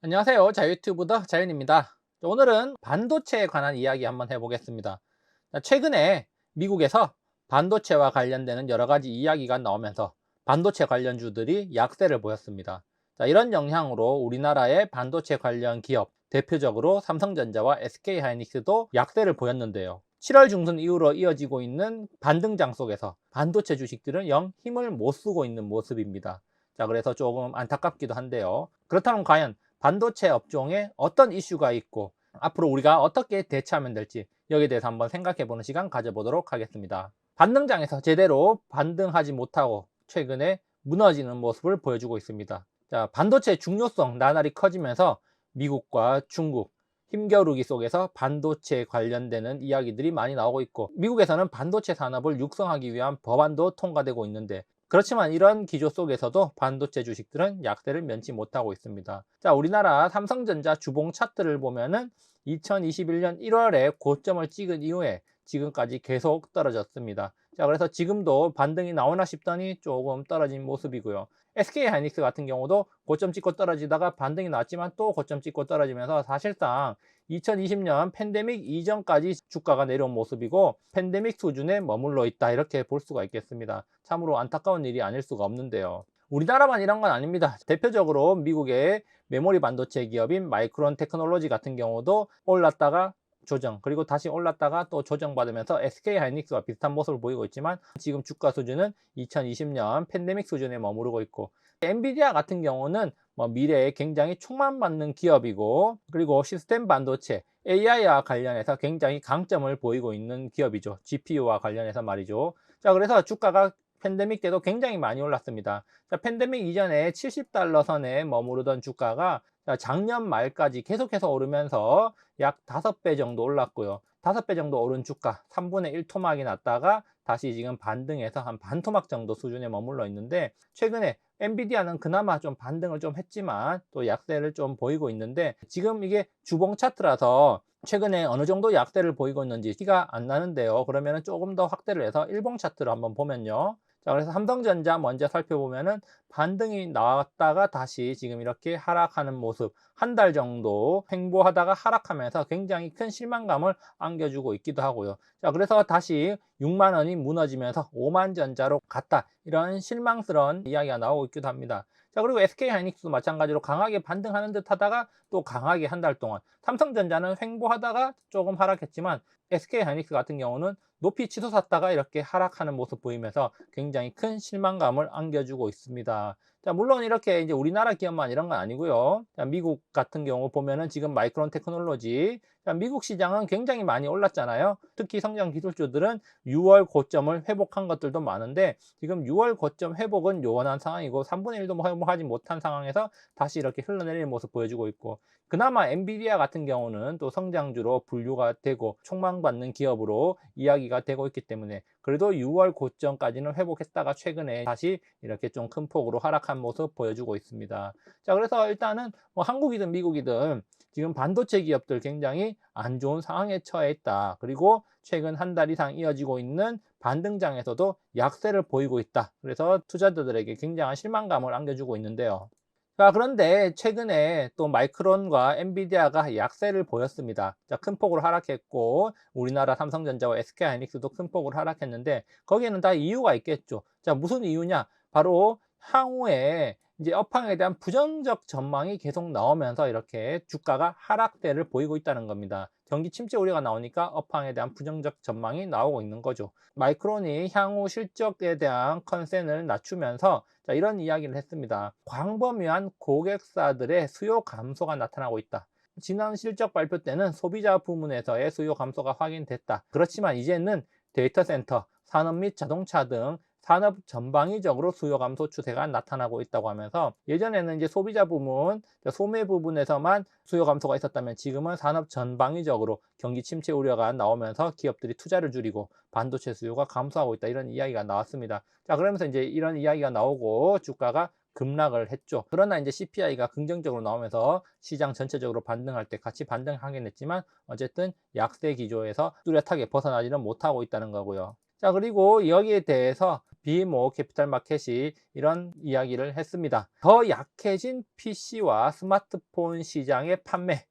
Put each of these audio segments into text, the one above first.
안녕하세요. 자유튜브더 자윤입니다. 오늘은 반도체에 관한 이야기 한번 해보겠습니다. 최근에 미국에서 반도체와 관련되는 여러 가지 이야기가 나오면서 반도체 관련주들이 약세를 보였습니다. 이런 영향으로 우리나라의 반도체 관련 기업, 대표적으로 삼성전자와 SK하이닉스도 약세를 보였는데요. 7월 중순 이후로 이어지고 있는 반등장 속에서 반도체 주식들은 영 힘을 못 쓰고 있는 모습입니다. 그래서 조금 안타깝기도 한데요. 그렇다면 과연 반도체 업종에 어떤 이슈가 있고 앞으로 우리가 어떻게 대처하면 될지 여기에 대해서 한번 생각해 보는 시간 가져보도록 하겠습니다. 반등장에서 제대로 반등하지 못하고 최근에 무너지는 모습을 보여주고 있습니다. 반도체 중요성 나날이 커지면서 미국과 중국 힘겨루기 속에서 반도체 관련되는 이야기들이 많이 나오고 있고, 미국에서는 반도체 산업을 육성하기 위한 법안도 통과되고 있는데, 그렇지만 이런 기조 속에서도 반도체 주식들은 약세를 면치 못하고 있습니다. 우리나라 삼성전자 주봉 차트를 보면은 2021년 1월에 고점을 찍은 이후에 지금까지 계속 떨어졌습니다. 그래서 지금도 반등이 나오나 싶더니 조금 떨어진 모습이고요. SK하이닉스 같은 경우도 고점 찍고 떨어지다가 반등이 났지만 또 고점 찍고 떨어지면서 사실상 2020년 팬데믹 이전까지 주가가 내려온 모습이고, 팬데믹 수준에 머물러 있다 이렇게 볼 수가 있겠습니다. 참으로 안타까운 일이 아닐 수가 없는데요. 우리나라만 이런 건 아닙니다. 대표적으로 미국의 메모리 반도체 기업인 마이크론 테크놀로지 같은 경우도 올랐다가 조정, 그리고 다시 올랐다가 또 조정받으면서 SK하이닉스와 비슷한 모습을 보이고 있지만, 지금 주가 수준은 2020년 팬데믹 수준에 머무르고 있고, 엔비디아 같은 경우는 미래에 굉장히 촉망받는 기업이고, 그리고 시스템 반도체 AI와 관련해서 굉장히 강점을 보이고 있는 기업이죠. GPU와 관련해서 말이죠. 그래서 주가가 팬데믹 때도 굉장히 많이 올랐습니다. 팬데믹 이전에 70달러 선에 머무르던 주가가 작년 말까지 계속해서 오르면서 약 5배 정도 올랐고요. 5배 정도 오른 주가 3분의 1 토막이 났다가 다시 지금 반등해서 한 반 토막 정도 수준에 머물러 있는데, 최근에 엔비디아는 그나마 좀 반등을 좀 했지만 또 약세를 좀 보이고 있는데, 지금 이게 주봉 차트라서 최근에 어느 정도 약세를 보이고 있는지 티가 안 나는데요. 그러면 조금 더 확대를 해서 일봉 차트로 한번 보면요. 그래서 삼성전자 먼저 살펴보면은 반등이 나왔다가 다시 지금 이렇게 하락하는 모습, 한 달 정도 횡보하다가 하락하면서 굉장히 큰 실망감을 안겨주고 있기도 하고요. 그래서 다시 6만 원이 무너지면서 5만 전자로 갔다, 이런 실망스러운 이야기가 나오고 있기도 합니다. 그리고 SK하이닉스도 마찬가지로 강하게 반등하는 듯 하다가 또 강하게 한 달 동안, 삼성전자는 횡보하다가 조금 하락했지만 SK하이닉스 같은 경우는 높이 치솟았다가 이렇게 하락하는 모습 보이면서 굉장히 큰 실망감을 안겨주고 있습니다. 물론 이렇게 이제 우리나라 기업만 이런 건 아니고요. 미국 같은 경우 보면은 지금 마이크론 테크놀로지, 미국 시장은 굉장히 많이 올랐잖아요. 특히 성장 기술주들은 6월 고점을 회복한 것들도 많은데, 지금 6월 고점 회복은 요원한 상황이고 3분의 1도 회복하지 못한 상황에서 다시 이렇게 흘러내리는 모습 보여주고 있고, 그나마 엔비디아 같은 경우는 또 성장주로 분류가 되고 촉망받는 기업으로 이야기가 되고 있기 때문에 그래도 6월 고점까지는 회복했다가 최근에 다시 이렇게 좀 큰 폭으로 하락한 모습 보여주고 있습니다. 그래서 일단은 한국이든 미국이든 지금 반도체 기업들 굉장히 안 좋은 상황에 처해 있다. 그리고 최근 한 달 이상 이어지고 있는 반등장에서도 약세를 보이고 있다. 그래서 투자자들에게 굉장한 실망감을 안겨주고 있는데요. 그런데 최근에 또 마이크론과 엔비디아가 약세를 보였습니다. 큰 폭으로 하락했고, 우리나라 삼성전자와 SK하이닉스도 큰 폭으로 하락했는데, 거기에는 다 이유가 있겠죠. 무슨 이유냐? 바로 향후에 이제 업황에 대한 부정적 전망이 계속 나오면서 이렇게 주가가 하락세를 보이고 있다는 겁니다. 경기 침체 우려가 나오니까 업황에 대한 부정적 전망이 나오고 있는 거죠. 마이크론이 향후 실적에 대한 컨센을 낮추면서 이런 이야기를 했습니다. 광범위한 고객사들의 수요 감소가 나타나고 있다. 지난 실적 발표 때는 소비자 부문에서의 수요 감소가 확인됐다. 그렇지만 이제는 데이터 센터, 산업 및 자동차 등 산업 전방위적으로 수요 감소 추세가 나타나고 있다고 하면서, 예전에는 이제 소비자 부문, 소매 부분에서만 수요 감소가 있었다면 지금은 산업 전방위적으로 경기 침체 우려가 나오면서 기업들이 투자를 줄이고 반도체 수요가 감소하고 있다, 이런 이야기가 나왔습니다. 그러면서 이제 이런 이야기가 나오고 주가가 급락을 했죠. 그러나 이제 CPI가 긍정적으로 나오면서 시장 전체적으로 반등할 때 같이 반등하긴 했지만 어쨌든 약세 기조에서 뚜렷하게 벗어나지는 못하고 있다는 거고요. 그리고 여기에 대해서 BMO 캐피탈 마켓이 이런 이야기를 했습니다. 더 약해진 PC와 스마트폰 시장의 판매.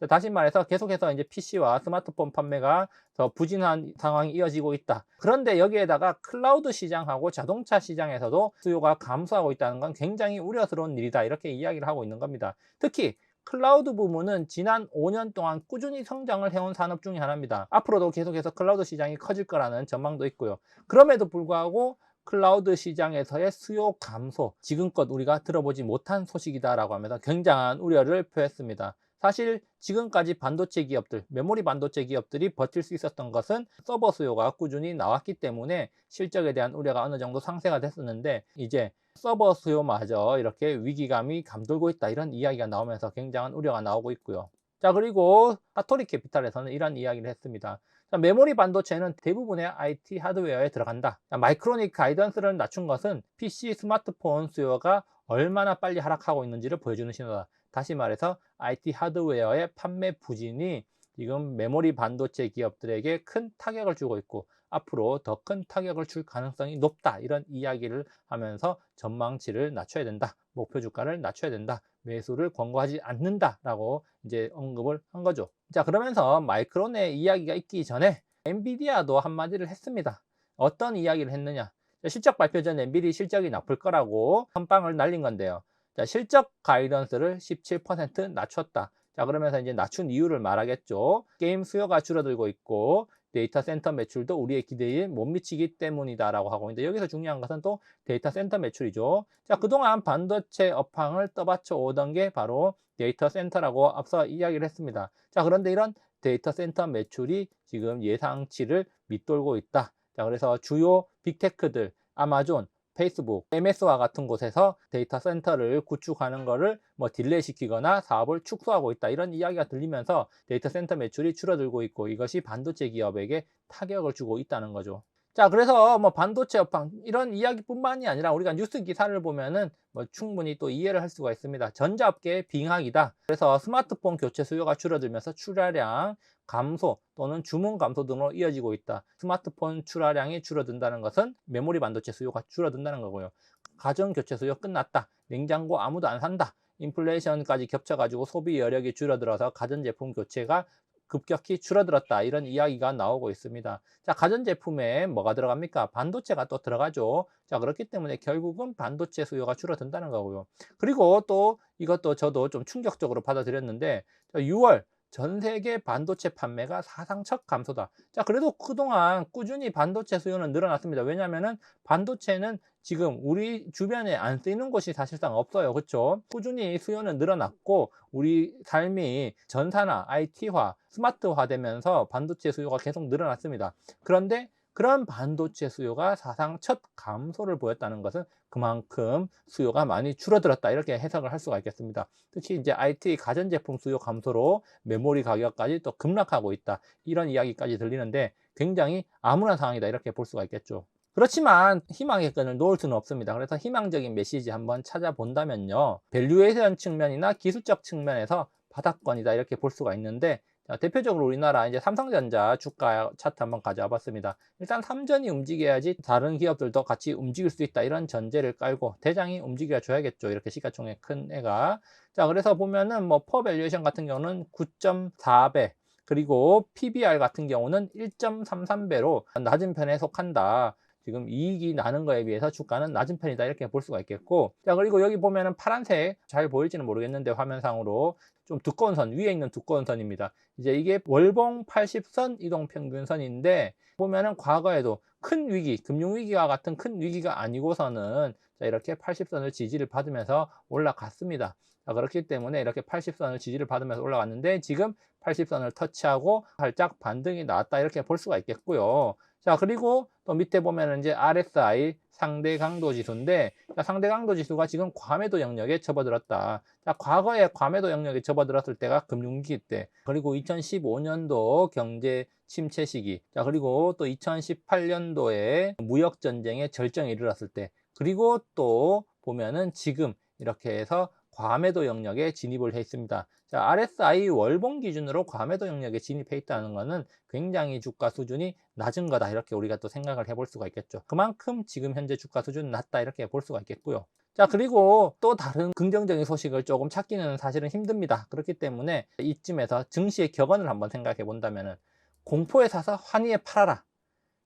다시 말해서 계속해서 이제 PC와 스마트폰 판매가 더 부진한 상황이 이어지고 있다. 그런데 여기에다가 클라우드 시장하고 자동차 시장에서도 수요가 감소하고 있다는 건 굉장히 우려스러운 일이다. 이렇게 이야기를 하고 있는 겁니다. 특히 클라우드 부문은 지난 5년 동안 꾸준히 성장을 해온 산업 중에 하나입니다. 앞으로도 계속해서 클라우드 시장이 커질 거라는 전망도 있고요. 그럼에도 불구하고 클라우드 시장에서의 수요 감소, 지금껏 우리가 들어보지 못한 소식이다라고 하면서 굉장한 우려를 표했습니다. 사실 지금까지 반도체 기업들, 메모리 반도체 기업들이 버틸 수 있었던 것은 서버 수요가 꾸준히 나왔기 때문에 실적에 대한 우려가 어느 정도 상쇄가 됐었는데, 이제 서버 수요마저 이렇게 위기감이 감돌고 있다, 이런 이야기가 나오면서 굉장한 우려가 나오고 있고요. 자, 그리고 사토리 캐피탈에서는 이런 이야기를 했습니다. 자, 메모리 반도체는 대부분의 IT 하드웨어에 들어간다. 자, 마이크로닉 가이던스를 낮춘 것은 PC 스마트폰 수요가 얼마나 빨리 하락하고 있는지를 보여주는 신호다. 다시 말해서 IT 하드웨어의 판매 부진이 지금 메모리 반도체 기업들에게 큰 타격을 주고 있고, 앞으로 더 큰 타격을 줄 가능성이 높다, 이런 이야기를 하면서 전망치를 낮춰야 된다, 목표 주가를 낮춰야 된다, 매수를 권고하지 않는다라고 이제 언급을 한 거죠. 자, 그러면서 마이크론의 이야기가 있기 전에 엔비디아도 한마디를 했습니다. 어떤 이야기를 했느냐? 실적 발표 전 엔비디아 실적이 나쁠 거라고 선빵을 날린 건데요. 자, 실적 가이던스를 17% 낮췄다. 자, 그러면서 이제 낮춘 이유를 말하겠죠. 게임 수요가 줄어들고 있고 데이터 센터 매출도 우리의 기대에 못 미치기 때문이다라고 하고 있는데, 여기서 중요한 것은 또 데이터 센터 매출이죠. 자, 그동안 반도체 업황을 떠받쳐 오던 게 바로 데이터 센터라고 앞서 이야기를 했습니다. 자, 그런데 이런 데이터 센터 매출이 지금 예상치를 밑돌고 있다. 자, 그래서 주요 빅테크들, 아마존, 페이스북, MS와 같은 곳에서 데이터 센터를 구축하는 것을 딜레이 시키거나 사업을 축소하고 있다, 이런 이야기가 들리면서 데이터 센터 매출이 줄어들고 있고, 이것이 반도체 기업에게 타격을 주고 있다는 거죠. 자, 그래서 반도체 업황 이런 이야기뿐만이 아니라 우리가 뉴스 기사를 보면은 충분히 또 이해를 할 수가 있습니다. 전자업계의 빙하기다. 그래서 스마트폰 교체 수요가 줄어들면서 출하량 감소 또는 주문 감소 등으로 이어지고 있다. 스마트폰 출하량이 줄어든다는 것은 메모리 반도체 수요가 줄어든다는 거고요. 가전 교체 수요 끝났다. 냉장고 아무도 안 산다. 인플레이션까지 겹쳐가지고 소비 여력이 줄어들어서 가전제품 교체가 급격히 줄어들었다, 이런 이야기가 나오고 있습니다. 자, 가전제품에 뭐가 들어갑니까? 반도체가 또 들어가죠. 자, 그렇기 때문에 결국은 반도체 수요가 줄어든다는 거고요. 그리고 또 이것도 저도 좀 충격적으로 받아들였는데, 6월 전 세계 반도체 판매가 사상 첫 감소다. 자, 그래도 그동안 꾸준히 반도체 수요는 늘어났습니다. 왜냐하면은 반도체는 지금 우리 주변에 안 쓰이는 곳이 사실상 없어요. 그렇죠? 꾸준히 수요는 늘어났고, 우리 삶이 전산화, IT화, 스마트화 되면서 반도체 수요가 계속 늘어났습니다. 그런데 그런 반도체 수요가 사상 첫 감소를 보였다는 것은 그만큼 수요가 많이 줄어들었다, 이렇게 해석을 할 수가 있겠습니다. 특히 이제 IT 가전제품 수요 감소로 메모리 가격까지 또 급락하고 있다, 이런 이야기까지 들리는데 굉장히 암울한 상황이다, 이렇게 볼 수가 있겠죠. 그렇지만 희망의 끈을 놓을 수는 없습니다. 그래서 희망적인 메시지 한번 찾아본다면요, 밸류에이션 측면이나 기술적 측면에서 바닥권이다, 이렇게 볼 수가 있는데, 자, 대표적으로 우리나라 이제 삼성전자 주가 차트 한번 가져와 봤습니다. 일단 삼전이 움직여야지 다른 기업들도 같이 움직일 수 있다, 이런 전제를 깔고 대장이 움직여 줘야겠죠. 이렇게 시가총액 큰 애가. 자, 그래서 보면은 퍼 밸류에이션 같은 경우는 9.4배, 그리고 PBR 같은 경우는 1.33배로 낮은 편에 속한다. 지금 이익이 나는 거에 비해서 주가는 낮은 편이다, 이렇게 볼 수가 있겠고, 자, 그리고 여기 보면은 파란색 잘 보일지는 모르겠는데 화면상으로 좀 두꺼운 선, 위에 있는 두꺼운 선입니다. 이제 이게 월봉 80선 이동평균선인데, 보면은 과거에도 큰 위기, 금융위기와 같은 큰 위기가 아니고서는 자, 이렇게 80선을 지지를 받으면서 올라갔습니다. 자, 그렇기 때문에 이렇게 80선을 지지를 받으면서 올라갔는데, 지금 80선을 터치하고 살짝 반등이 나왔다, 이렇게 볼 수가 있겠고요. 자, 그리고 또 밑에 보면은 이제 RSI 상대 강도 지수인데, 자, 상대 강도 지수가 지금 과매도 영역에 접어들었다. 자, 과거에 과매도 영역에 접어들었을 때가 금융위기 때, 그리고 2015년도 경제 침체 시기, 자, 그리고 또 2018년도에 무역 전쟁의 절정에 이르렀을 때, 그리고 또 보면은 지금 이렇게 해서 과매도 영역에 진입을 해 있습니다. 자, RSI 월봉 기준으로 과매도 영역에 진입해 있다는 것은 굉장히 주가 수준이 낮은 거다, 이렇게 우리가 또 생각을 해볼 수가 있겠죠. 그만큼 지금 현재 주가 수준은 낮다, 이렇게 볼 수가 있겠고요. 자, 그리고 또 다른 긍정적인 소식을 조금 찾기는 사실은 힘듭니다. 그렇기 때문에 이쯤에서 증시의 격언을 한번 생각해 본다면은, 공포에 사서 환희에 팔아라.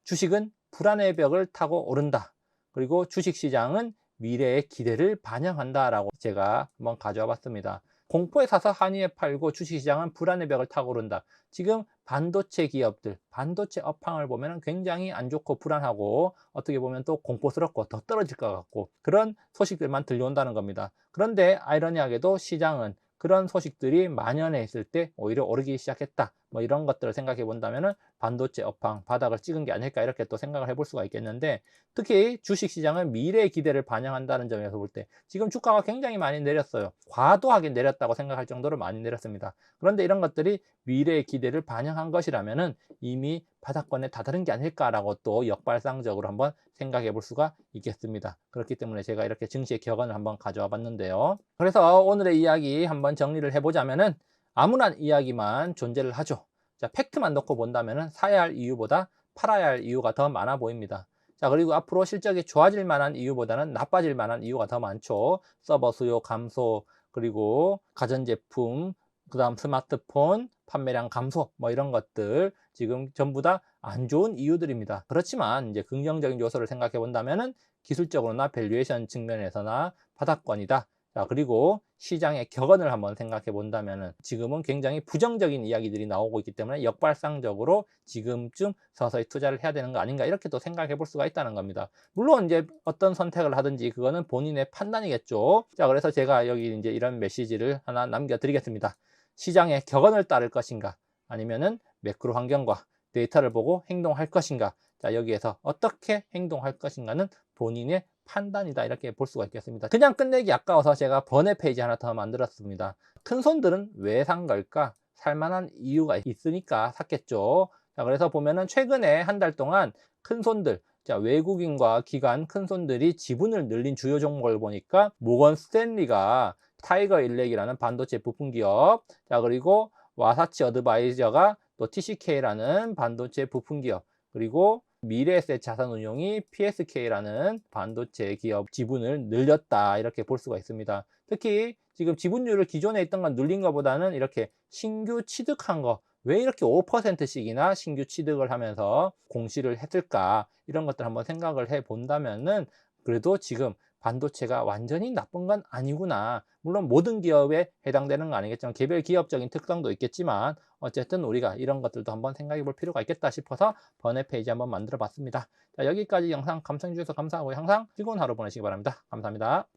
주식은 불안의 벽을 타고 오른다. 그리고 주식시장은 미래의 기대를 반영한다라고 제가 한번 가져와 봤습니다. 공포에 사서 환희에 팔고 주식시장은 불안의 벽을 타고 오른다. 지금 반도체 기업들, 반도체 업황을 보면 굉장히 안 좋고 불안하고, 어떻게 보면 또 공포스럽고 더 떨어질 것 같고, 그런 소식들만 들려온다는 겁니다. 그런데 아이러니하게도 시장은 그런 소식들이 만연해 있을 때 오히려 오르기 시작했다, 뭐 이런 것들을 생각해 본다면은 반도체 업황 바닥을 찍은 게 아닐까, 이렇게 또 생각을 해볼 수가 있겠는데, 특히 주식시장은 미래의 기대를 반영한다는 점에서 볼 때 지금 주가가 굉장히 많이 내렸어요. 과도하게 내렸다고 생각할 정도로 많이 내렸습니다. 그런데 이런 것들이 미래의 기대를 반영한 것이라면은 이미 바닥권에 다다른 게 아닐까라고 또 역발상적으로 한번 생각해 볼 수가 있겠습니다. 그렇기 때문에 제가 이렇게 증시의 격언을 한번 가져와 봤는데요. 그래서 오늘의 이야기 한번 정리를 해보자면은, 암울한 이야기만 존재를 하죠. 자, 팩트만 놓고 본다면은 사야 할 이유보다 팔아야 할 이유가 더 많아 보입니다. 자, 그리고 앞으로 실적이 좋아질 만한 이유보다는 나빠질 만한 이유가 더 많죠. 서버 수요 감소, 그리고 가전제품, 그 다음 스마트폰 판매량 감소, 뭐 이런 것들 지금 전부 다 안 좋은 이유들입니다. 그렇지만 이제 긍정적인 요소를 생각해 본다면은 기술적으로나 밸류에이션 측면에서나 바닥권이다. 자, 그리고 시장의 격언을 한번 생각해 본다면은 지금은 굉장히 부정적인 이야기들이 나오고 있기 때문에 역발상적으로 지금쯤 서서히 투자를 해야 되는 거 아닌가, 이렇게 또 생각해 볼 수가 있다는 겁니다. 물론 이제 어떤 선택을 하든지 그거는 본인의 판단이겠죠. 자, 그래서 제가 여기 이제 이런 메시지를 하나 남겨 드리겠습니다. 시장의 격언을 따를 것인가, 아니면은 매크로 환경과 데이터를 보고 행동할 것인가. 자, 여기에서 어떻게 행동할 것인가는 본인의 판단이다, 이렇게 볼 수가 있겠습니다. 그냥 끝내기 아까워서 제가 번외 페이지 하나 더 만들었습니다. 큰 손들은 왜 산 걸까? 살만한 이유가 있으니까 샀겠죠. 자, 그래서 보면은 최근에 한 달 동안 큰 손들, 자, 외국인과 기관 큰 손들이 지분을 늘린 주요 종목을 보니까 모건 스탠리가 타이거 일렉이라는 반도체 부품 기업, 자, 그리고 와사치 어드바이저가 또 TCK라는 반도체 부품 기업, 그리고 미래에셋 자산운용이 PSK라는 반도체 기업 지분을 늘렸다, 이렇게 볼 수가 있습니다. 특히 지금 지분율을 기존에 있던 건 늘린 것보다는 이렇게 신규 취득한 거, 왜 이렇게 5%씩이나 신규 취득을 하면서 공시를 했을까, 이런 것들 한번 생각을 해 본다면은 그래도 지금 반도체가 완전히 나쁜 건 아니구나. 물론 모든 기업에 해당되는 건 아니겠지만 개별 기업적인 특성도 있겠지만, 어쨌든 우리가 이런 것들도 한번 생각해 볼 필요가 있겠다 싶어서 번외 페이지 한번 만들어 봤습니다. 자, 여기까지 영상 감상해 주셔서 감사하고 항상 즐거운 하루 보내시기 바랍니다. 감사합니다.